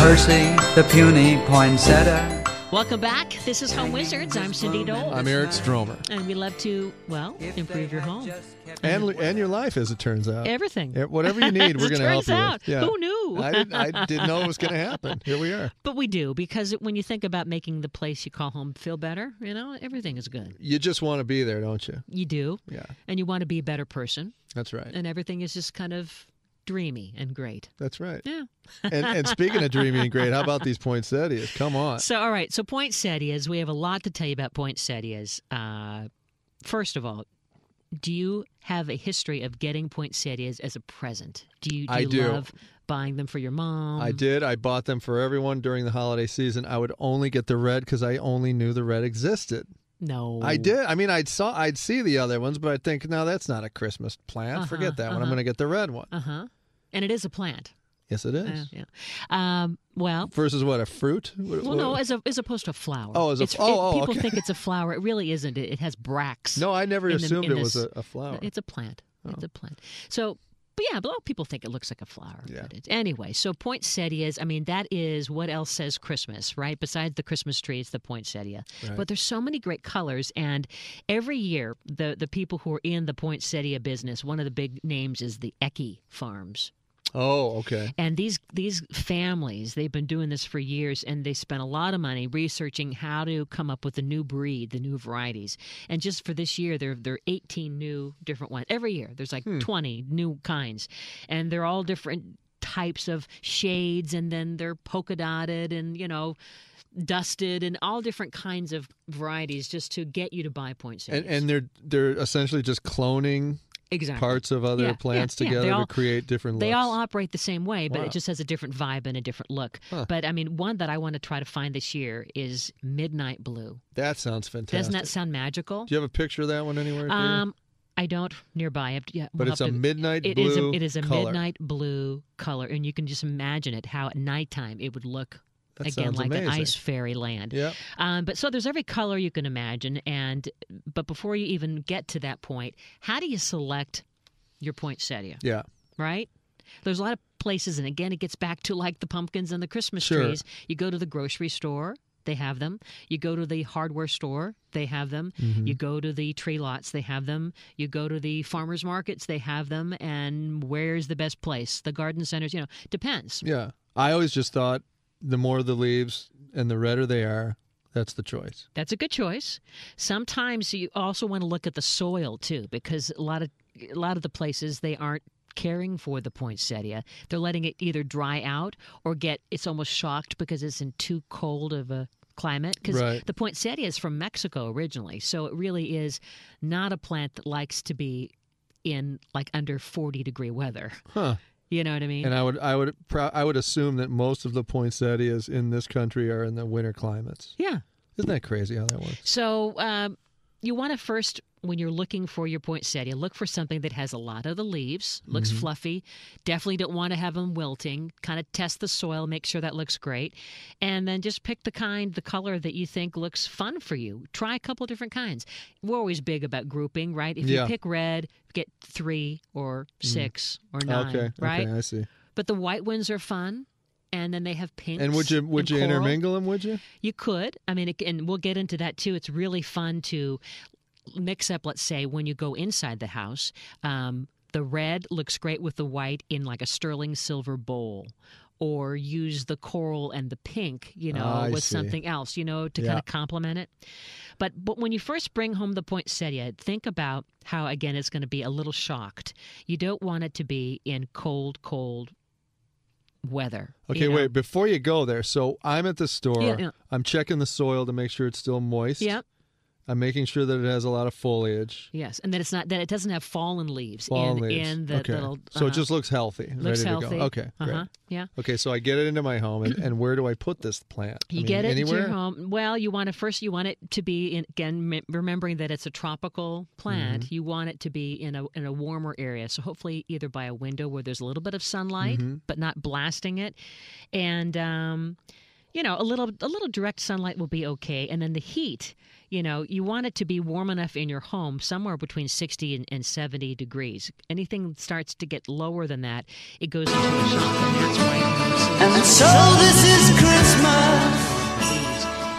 Percy, the puny poinsettia. Welcome back. This is Home Wizards. I'm Cindy Dole. I'm Eric Stromer. And we love to, improve your home. And your life, as it turns out. Everything. Whatever you need, we're going to help you out. with. Yeah. Who knew? I didn't know it was going to happen. Here we are. But we do, because when you think about making the place you call home feel better, everything is good. You just want to be there, don't you? You do. Yeah. And you want to be a better person. That's right. And everything is just kind of dreamy and great. That's right. Yeah. and speaking of dreamy and great, how about these poinsettias? Come on. So, all right. So poinsettias, we have a lot to tell you about poinsettias. First of all, do you have a history of getting poinsettias as a present? Do you love buying them for your mom? I did. I bought them for everyone during the holiday season. I would only get the red because I only knew the red existed. No. I did. I mean, I'd see the other ones, but I'd think, no, that's not a Christmas plant. Forget that one. I'm going to get the red one. And it is a plant. Yes, it is. Yeah. Versus what, a fruit? No, as opposed to a flower. Oh, people okay. think it's a flower. It really isn't. It has bracts. No, I never assumed it was a flower. It's a plant. Oh. It's a plant. So, but a lot of people think it looks like a flower. Yeah. But anyway, so poinsettias, that is what else says Christmas, right? Besides the Christmas tree, it's the poinsettia. Right. But there's so many great colors, and every year, the people who are in the poinsettia business, one of the big names is the Ecke Farms. Oh, okay. And these families, they've been doing this for years, and they spent a lot of money researching how to come up with the new breed, the new varieties. And just for this year, there are 18 new different ones. Every year, there's like 20 new kinds. And they're all different types of shades, and then they're polka dotted and, dusted, and all different kinds of varieties just to get you to buy poinsettias. And they're essentially just cloning parts of other plants together to create different looks. They all operate the same way, but Wow. it just has a different vibe and a different look. Huh. But, one that I want to try to find this year is Midnight Blue. That sounds fantastic. Doesn't that sound magical? Do you have a picture of that one anywhere? I don't nearby. But it's a midnight blue It is a color. midnight blue color, and you can just imagine it, how at nighttime it would look. That Again, sounds like amazing. an ice fairy land. Yeah. But so there's every color you can imagine. But before you even get to that point, how do you select your poinsettia? Yeah. Right? There's a lot of places, and again, it gets back to like the pumpkins and the Christmas Sure. trees. You go to the grocery store, they have them. You go to the hardware store, they have them. Mm-hmm. You go to the tree lots, they have them. You go to the farmers markets, they have them. And where's the best place? The garden centers, depends. Yeah. I always just thought the more the leaves and the redder they are, that's the choice. That's a good choice. Sometimes you also want to look at the soil too, because a lot of the places, they aren't caring for the poinsettia. They're letting it either dry out or it's almost shocked because it's in too cold of a climate. Because the poinsettia is from Mexico originally, so it really is not a plant that likes to be in like under 40-degree weather. Huh. You know what I mean? And I would assume that most of the poinsettias in this country are in the winter climates. Yeah. Isn't that crazy how that works? So you want to first, when you're looking for your poinsettia, look for something that has a lot of the leaves, looks fluffy. Definitely don't want to have them wilting. Kind of test the soil, make sure that looks great. And then just pick the color that you think looks fun for you. Try a couple different kinds. We're always big about grouping, right? If you pick red, get 3 or 6 or 9, right? Okay, I see. But the white ones are fun. And then they have pinks. And would you intermingle them, would you? You could. And we'll get into that too. It's really fun to mix up, let's say, when you go inside the house. The red looks great with the white in like a sterling silver bowl. Or use the coral and the pink, with something else, to kind of complement it. But when you first bring home the poinsettia, think about how, again, it's going to be a little shocked. You don't want it to be in cold weather. Okay, wait, before you go there, so I'm at the store. Yeah. I'm checking the soil to make sure it's still moist. Yep. I'm making sure that it has a lot of foliage. Yes, and that it doesn't have fallen leaves leaves. in the okay. little. So it just looks healthy. Looks ready healthy. To go. Okay, great. Yeah. Okay, so I get it into my home, and where do I put this plant? You get it anywhere? into your home. Well, you want it to be again, remembering that it's a tropical plant. You want it to be in a warmer area. So hopefully either by a window where there's a little bit of sunlight, but not blasting it, and a little direct sunlight will be okay. And then the heat, you want it to be warm enough in your home, somewhere between 60 and 70 degrees. Anything that starts to get lower than that, it goes into a shock. And that's why. And so this is Christmas.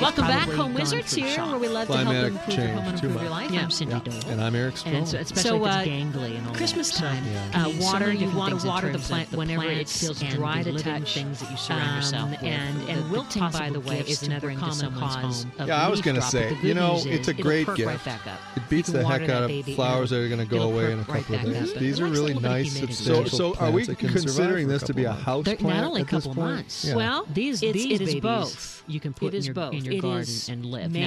Welcome back, Home Wizards here, where we love Climatic to help improve your home and change, improve your life. I'm Cindy Dole. And I'm Eric Stroll. And so, especially if it's gangly and all Christmas that. time, Water, you you want want to water the plant whenever it feels dry to touch. Things that you surround yourself with. And wilting, by the way, is another common cause of I was going to say, it's a great gift. Right back up. It beats the heck out of flowers that are going to go away in a couple of days. These are really nice, substantial So are we plants that can considering survive this to be a house plant? Not only a at this couple point? months. Yeah. Well, It is both. You can put in your garden and live. Okay.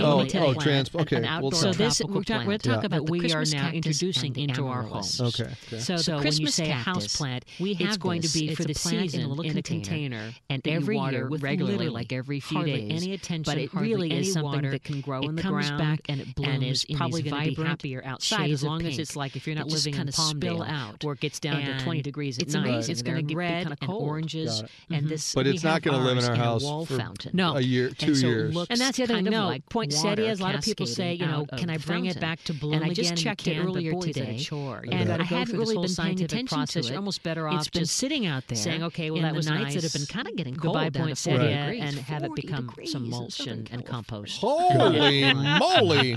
So this we're going to talk about we the are Christmas now cactus introducing and into our amaryllis. homes. Okay. So when you say a house plant, it's going to be for the season in a container, and every year regularly, like every few days. Any attention, but it really is something that can grow in the ground. It comes back and it blooms. And is probably going to be happier outside as long as it's like if you're not living in in Palmdale, out, where it gets down to 20 degrees at it's night. amazing. It's going to get red kind of and oranges, and this. But it's not going to live in our house for a year, 2 years. And that's the other thing. No, poinsettias. A lot of people say, can I bring it back to bloom again? And I just checked it earlier today, and I hadn't really been paying attention to it. You're almost better off just sitting out there, saying, okay, well, that was nice. That have been kind of getting cold. Goodbye, poinsettia, and have it become some mulch and compost. Holy moly!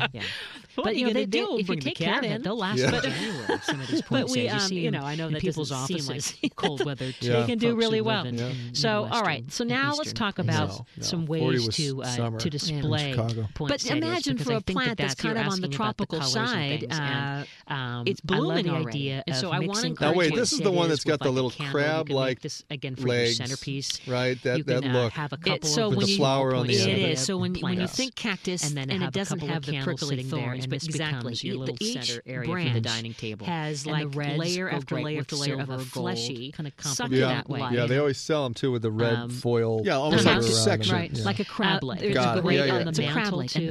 But if you take care of it, they'll last much anyway. Some of these poinsettias, I know that people's offices, cold weather, they can do really well. So, all right. So now let's talk about some ways to display poinsettias. But imagine for a plant that's kind of on the tropical side, it's blooming already. So I want to now wait, this is the one that's got the little crab-like legs, centerpiece, right? That look. Have a couple with the flower on the end. It is. So when you think cactus, and it doesn't have the prickly thorns, but exactly your little center area for the dining table has like layer after layer after layer of a fleshy kind of that way. Yeah, they always sell them too with the red foil. Yeah, almost like a section, right? Like a crab leg. It's great on the mantle too.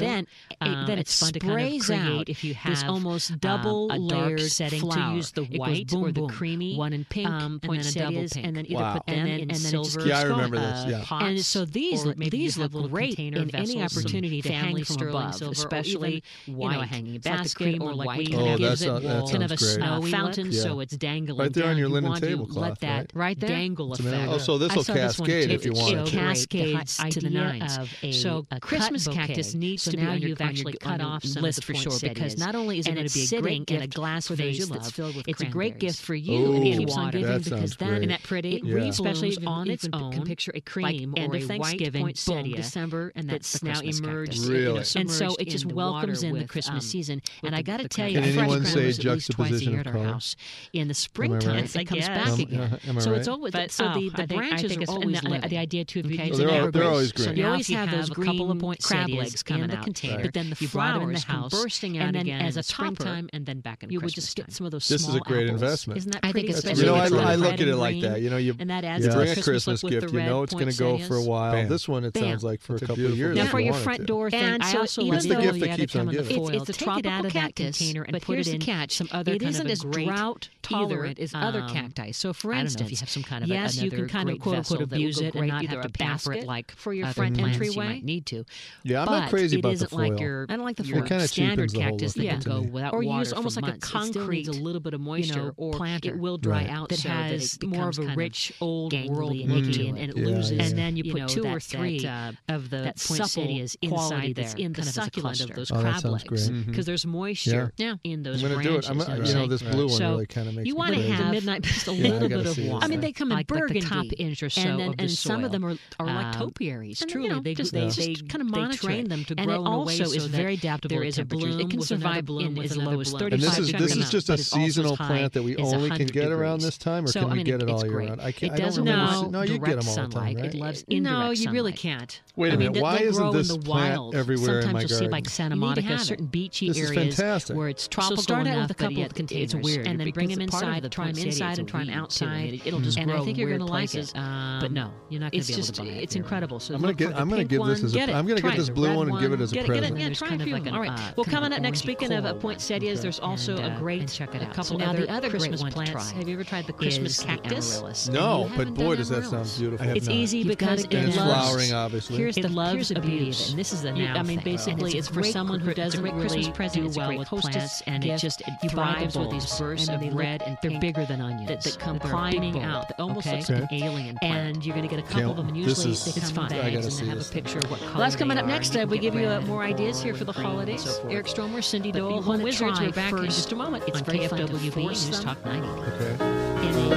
And then it fun to sprays kind of out if you have this almost double a layered dark setting flower. To use the white or the creamy one in pink poinsettias, and then either put them in silver. Yeah, I remember this. Yeah, and so these look great in any opportunity to hang from above, especially white hanging basket or like we kind of gives it kind of a snowy fountain, so it's dangling right there on your linen tablecloth. Let that right there dangle effect. Oh, so this will cascade if you want it. It cascades to the nines. So a Christmas cactus needs to be now you've actually cut off some list for sure, because not only is it going to be a great gift in a glass vase that's filled with it's a great gift for you Ooh, and it keeps on giving, because then isn't that pretty? It reblooms, especially on its own. Can picture a cream like or end a of Thanksgiving, white poinsettia, December, and that's now emerged. Really? And so it just welcomes in the Christmas season. And I got to tell you, can anyone say at least twice a year juxtaposition at of our color? house. In the springtime, it comes back again. So it's always so the branches are always the idea too. If you use they're always green. So you always have those couple of crab legs coming in the container, but then the flowers come bursting out again as a springtime, and then back in you would just get some of those. This is a great investment. Isn't that pretty? I look at it like that. You bring a Christmas gift. You know it's going to go for a while. This one, it sounds like for a couple of years. Now for your front door thing, I also it's the gift that keeps on giving. It's a tropical cactus container and put it in some other kind of a great. It isn't as drought tolerant as other cacti. So for instance, if you have some kind of yes, you can kind of quote unquote abuse it and not have to pamper it like for your front entryway. You might need to. Yeah, I'm not crazy about the foil. I don't like the foil. Standard cactus that can go without water. Or use almost like a concrete, a little bit of moisture, or planter. It will dry out that has more of a rich old world look and it loses. And then you put 2 or 3 of the poinsettias inside there, in the succulent of those crab legs, because there's moisture in those branches. I'm going to do it. This blue one really kind of makes me you want to have midnight just a little bit of water. I mean, they come in burgundy, the top inch or so of the soil. Some of them are like topiaries. Truly, they kind of monitor. They train them to grow in a way so is very adaptable. There is a bloom. It can survive bloom as low as 35 degrees. And this is just a seasonal plant that we only can get around this time, or can we get it all year round? It doesn't know you get them all the time, right? It loves indirect sunlight. No, you really can't. Wait a minute. Why isn't this plant everywhere in my garden? Sometimes you'll see like Santa Monica, certain beachy This is areas fantastic. where it's tropical start out enough, with a couple but of containers, it's weird. and then bring them inside. Try them inside and try them outside. It'll just and grow I think you're going to like it. But no, you're not going to be able to buy it. It's You're incredible. So I'm going to give this as I'm going to get this blue one and give it as a present. Yeah, try a few. All right. Well, coming up next, speaking of poinsettias, there's also a great couple other Christmas plants. Have you ever tried the Christmas cactus? No, but boy, does that sound beautiful. It's easy because and it's flowering, obviously. Here's the loves beauty of abuse. it, and this is a now. I mean, basically, it's for someone who doesn't really do well with plants, and it just thrives with these bursts of red and they're bigger than onions. that come climbing out. That almost looks like an alien plant. And you're going to get a couple of them, and usually they come in bags and they have a picture of what color. Well, that's coming up next. We give you more ideas here for the holidays. So Eric Stromer, Cindy But Dole, if you want Home to Wizards. try We're back in first just a moment. It's on very fun to KFWB force News them Talk 90. Okay. in a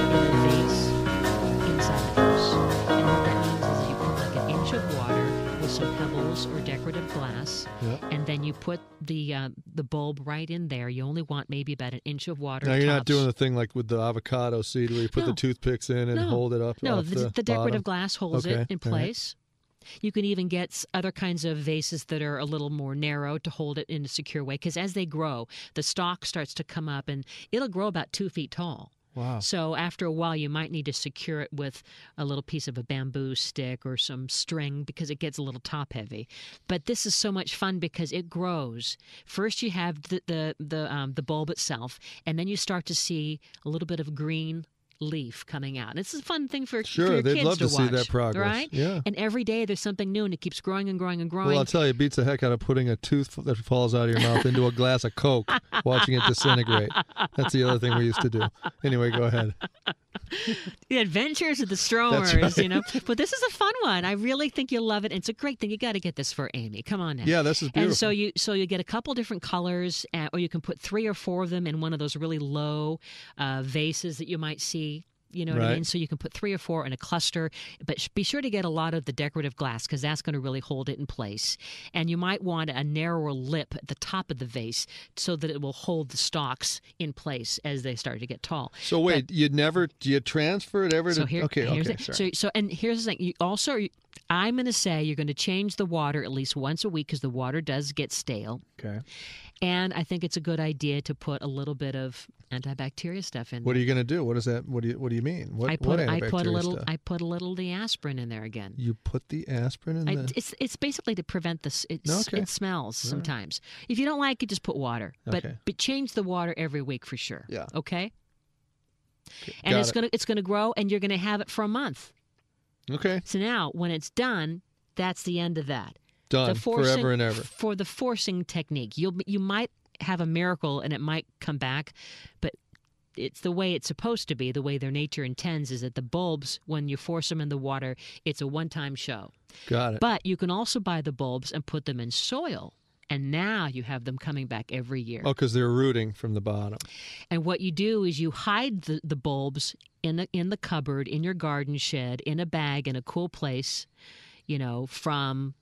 vase inside the house. And what that means is that you put like an inch of water with some pebbles or decorative glass, and then you put the bulb right in there. You only want maybe about an inch of water. Now, you're not tops. doing the thing like with the avocado seed where you put the toothpicks in and hold it up. No, off the decorative bottom. glass holds it in place. You can even get other kinds of vases that are a little more narrow to hold it in a secure way, because as they grow, the stalk starts to come up, and it'll grow about 2 feet tall. Wow. So after a while, you might need to secure it with a little piece of a bamboo stick or some string because it gets a little top heavy. But this is so much fun because it grows. First, you have the bulb itself, and then you start to see a little bit of green leaf coming out. And it's a fun thing for your they'd kids love to watch, see that progress. right? Yeah. And every day there's something new, and it keeps growing and growing and growing. Well, I'll tell you, it beats the heck out of putting a tooth that falls out of your mouth into a glass of Coke, watching it disintegrate. That's the other thing we used to do. Anyway, go ahead. The adventures of the Stromers, right. But this is a fun one. I really think you'll love it. It's a great thing. You got to get this for Amy. Come on now. Yeah, this is beautiful. And so you get a couple different colors, or you can put 3 or 4 of them in one of those really low vases that you might see. You know what I mean? So you can put 3 or 4 in a cluster, but be sure to get a lot of the decorative glass because that's going to really hold it in place. And you might want a narrower lip at the top of the vase so that it will hold the stalks in place as they start to get tall. So wait, do you transfer it ever to? Sorry. So and here's the thing. You also, I'm going to say you're going to change the water at least once a week because the water does get stale. Okay. And I think it's a good idea to put a little bit of antibacterial stuff in. What are you going to do? What is that? What do you mean? What antibacterial stuff? I put a little of the aspirin in there again. You put the aspirin in there? It's basically to prevent this. It smells sometimes. If you don't like it, just put water. But change the water every week for sure. Yeah. Okay. And it's gonna grow, and you're gonna have it for a month. Okay. So now, when it's done, that's the end of that. Done forever and ever. For the forcing technique, you might have a miracle and it might come back, but it's the way it's supposed to be. The way their nature intends is that the bulbs, when you force them in the water, it's a one-time show. Got it. But you can also buy the bulbs and put them in soil. And now you have them coming back every year. Oh, because they're rooting from the bottom. And what you do is you hide the bulbs in the cupboard, in your garden shed, in a bag, in a cool place, from,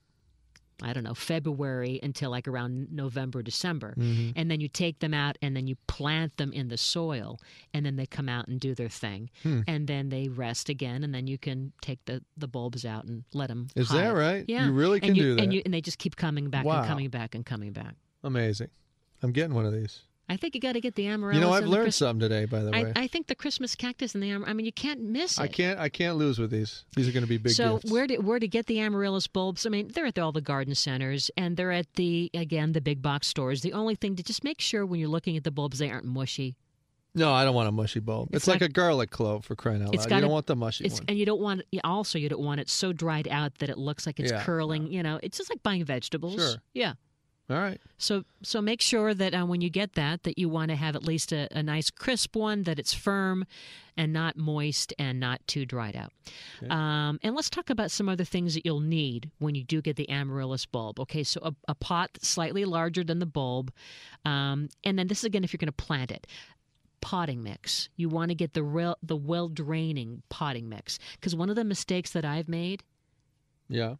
I don't know, February until like around November, December. Mm-hmm. And then you take them out and then you plant them in the soil, and then they come out and do their thing. And then they rest again, and then you can take the bulbs out and let them hide. Is that right? Yeah. You really can do that? And they just keep coming back and coming back and coming back. Amazing. I'm getting one of these. I think you got to get the amaryllis. I've learned something today, by the way. I think the Christmas cactus and the amaryllis, you can't miss it. I can't lose with these. These are going to be big gifts. So where to get the amaryllis bulbs? They're at all the garden centers, and they're at the big box stores. The only thing to just make sure when you're looking at the bulbs, they aren't mushy. No, I don't want a mushy bulb. It's like a garlic clove, for crying out loud. You don't want the mushy one. And you don't want it so dried out that it looks like it's curling. No. It's just like buying vegetables. Sure. Yeah. All right. So make sure that when you get that you want to have at least a nice crisp one, that it's firm and not moist and not too dried out. Okay. And let's talk about some other things that you'll need when you do get the amaryllis bulb. Okay, so a pot slightly larger than the bulb. And then this is, again, if you're going to plant it. Potting mix. You want to get the well-draining potting mix. Because one of the mistakes that I've made... Yeah.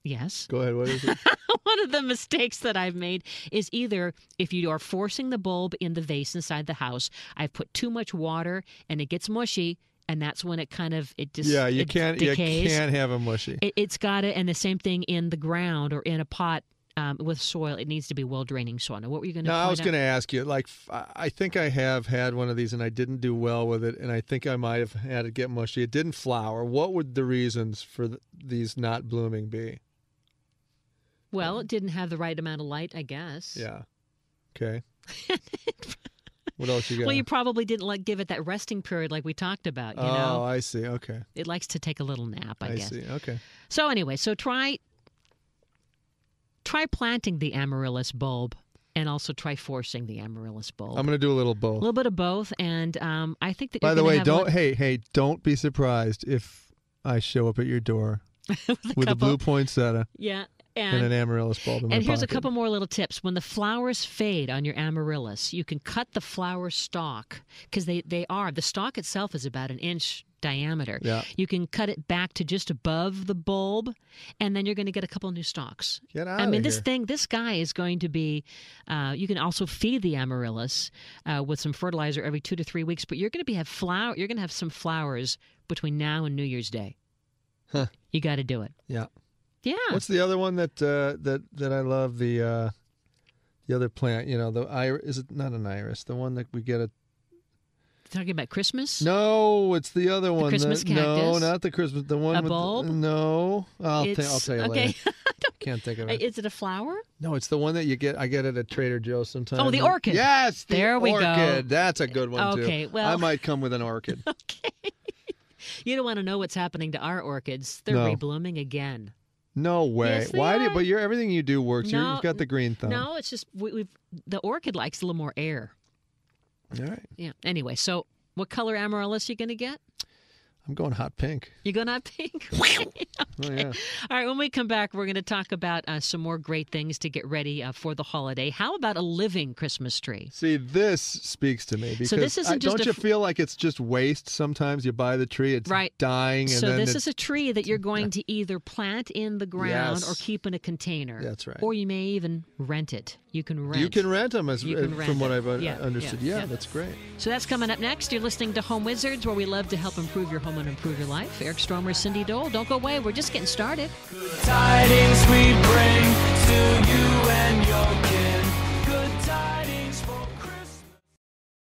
Yes. Go ahead. What is it? One of the mistakes that I've made is either if you are forcing the bulb in the vase inside the house, I've put too much water and it gets mushy, and that's when it decays. You can't have a mushy. It's got it, and the same thing in the ground or in a pot with soil, it needs to be well-draining soil. Now, what were you going to No, point I was out? going to ask you, like, I think I have had one of these and I didn't do well with it, and I think I might have had it get mushy. It didn't flower. What would the reasons for these not blooming be? Well, it didn't have the right amount of light, I guess. Yeah. Okay. What else you got? Well, you probably didn't give it that resting period like we talked about, you Oh, know? I see. Okay. It likes to take a little nap, I guess. see. Okay. So anyway, try planting the amaryllis bulb and also try forcing the amaryllis bulb. I'm going to do a little A both. little bit of both, and I think that By you're the gonna way, have don't one- hey, don't be surprised if I show up at your door with a blue poinsettia Yeah, and an amaryllis bulb in my And here's pocket. a couple more little tips. When the flowers fade on your amaryllis, you can cut the flower stalk because the stalk itself is about 1 inch diameter. Yeah. You can cut it back to just above the bulb, and then you're going to get a couple new stalks. Get out I mean, of here. this guy is going to be. You can also feed the amaryllis with some fertilizer every 2 to 3 weeks, but you're going to You're going to have some flowers between now and New Year's Day. Huh. You got to do it. Yeah. Yeah. What's the other one that I love? The other plant, the iris. Is it not an iris? The one that we get at. Talking about Christmas? No, it's the other one. Christmas No, cactus? not the Christmas. The one A with bulb? no. I'll tell you okay. later. Can't think of it. Is it a flower? No, it's the one that you get. I get it at Trader Joe's sometimes. Oh, the orchid. Yes, the There we go. orchid. That's a good one too. Okay, well- I might come with an orchid. Okay. You don't want to know what's happening to our orchids. They're No. reblooming again. No way. Yes, they Why do? are. But everything you do works. No, You've got the green thumb. No, it's just the orchid likes a little more air. All right. Yeah. Anyway, so what color amaryllis are you going to get? I'm going hot pink. You're going to have pink? Oh yeah. All right, when we come back, we're going to talk about some more great things to get ready for the holiday. How about a living Christmas tree? See, this speaks to me because this isn't just don't you feel like it's just waste? Sometimes you buy the tree, it's Right. dying, and So then this is a tree that you're going to either plant in the ground Yes. or keep in a container. That's right. Or you may even rent it. You can rent. you can rent them, You can rent from what it. I've Yeah, understood. yeah, Yeah, yeah. that's great. So that's coming up next. You're listening to Home Wizards, where we love to help improve your home and improve your life. Eric Stromer, Cindy Dole. Don't go away. We're just getting started. Tidings we bring to you